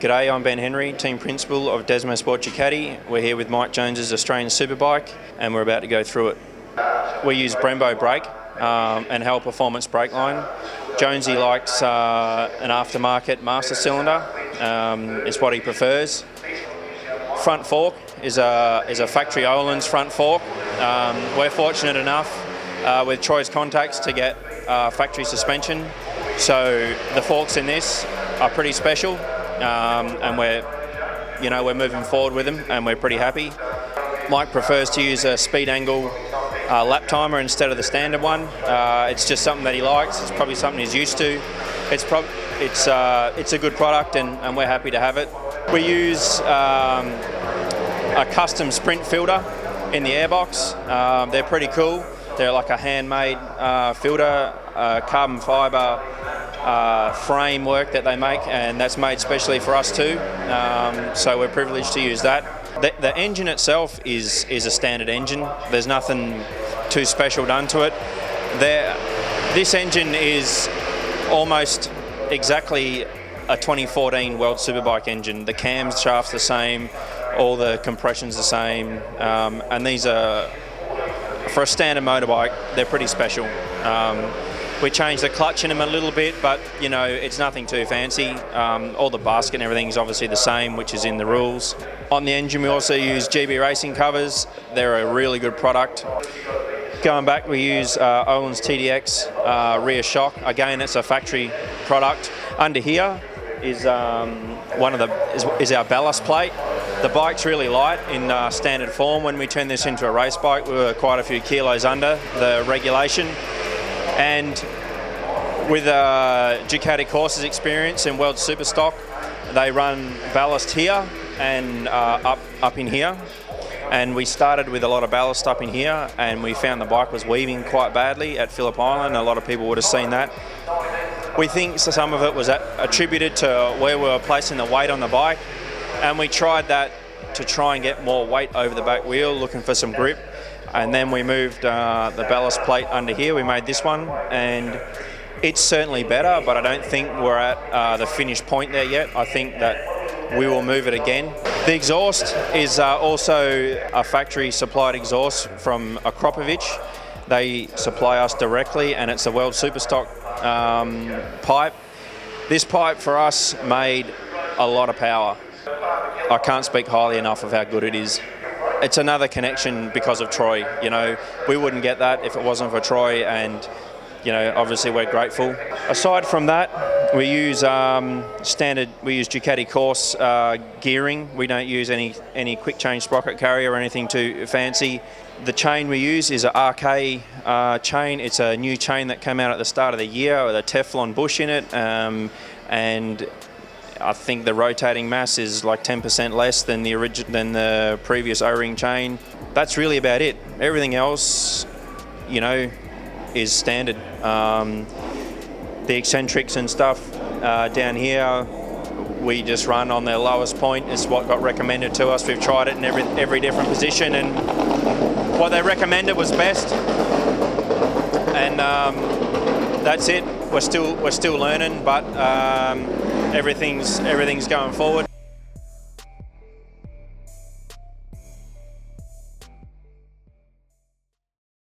G'day, I'm Ben Henry, Team Principal of DesmoSport Ducati. We're here with Mike Jones's Australian Superbike and we're about to go through it. We use Brembo brake and Hell Performance brake line. Jonesy likes an aftermarket master cylinder, it's what he prefers. Front fork is a factory Öhlins front fork. We're fortunate enough with Troy's contacts to get factory suspension, so the forks in this are pretty special. And we're moving forward with them, and we're pretty happy. Mike prefers to use a speed angle lap timer instead of the standard one. It's just something that he likes. It's probably something he's used to. It's a good product, and we're happy to have it. We use a custom sprint filter in the airbox. They're pretty cool. They're like a handmade filter, carbon fibre framework that they make, and that's made specially for us too. So we're privileged to use that. The engine itself is a standard engine. There's nothing too special done to it. This engine is almost exactly a 2014 World Superbike engine. The camshaft's the same, all the compression's the same, and these are, for a standard motorbike, they're pretty special. We changed the clutch in them a little bit, but it's nothing too fancy. All the basket and everything is obviously the same, which is in the rules. On the engine, we also use GB Racing covers. They're a really good product. Going back, we use Öhlins TDX rear shock. Again, it's a factory product. Under here is is our ballast plate. The bike's really light in standard form. When we turn this into a race bike, we were quite a few kilos under the regulation. And with Ducati Courses experience in World Superstock, they run ballast here and up in here. And we started with a lot of ballast up in here, and we found the bike was weaving quite badly at Phillip Island. A lot of people would have seen that. We think some of it was attributed to where we were placing the weight on the bike, and we tried that to try and get more weight over the back wheel, looking for some grip. And then we moved the ballast plate under here. We made this one, and it's certainly better, but I don't think we're at the finished point there yet. I think that we will move it again. The exhaust is also a factory supplied exhaust from Akropovich. They supply us directly, and it's a World Superstock pipe. This pipe for us made a lot of power. I can't speak highly enough of how good it is. It's another connection because of Troy. We wouldn't get that if it wasn't for Troy, and obviously we're grateful. Aside from that, we use Ducati Course gearing. We don't use any quick change sprocket carrier or anything too fancy. The chain we use is an RK chain. It's a new chain that came out at the start of the year with a Teflon bush in it, and I think the rotating mass is like 10% less than the previous O-ring chain. That's really about it. Everything else, is standard. The eccentrics and stuff down here, we just run on the lowest point. It's what got recommended to us. We've tried it in every different position, and what they recommended was best. And that's it. We're still learning, but everything's going forward.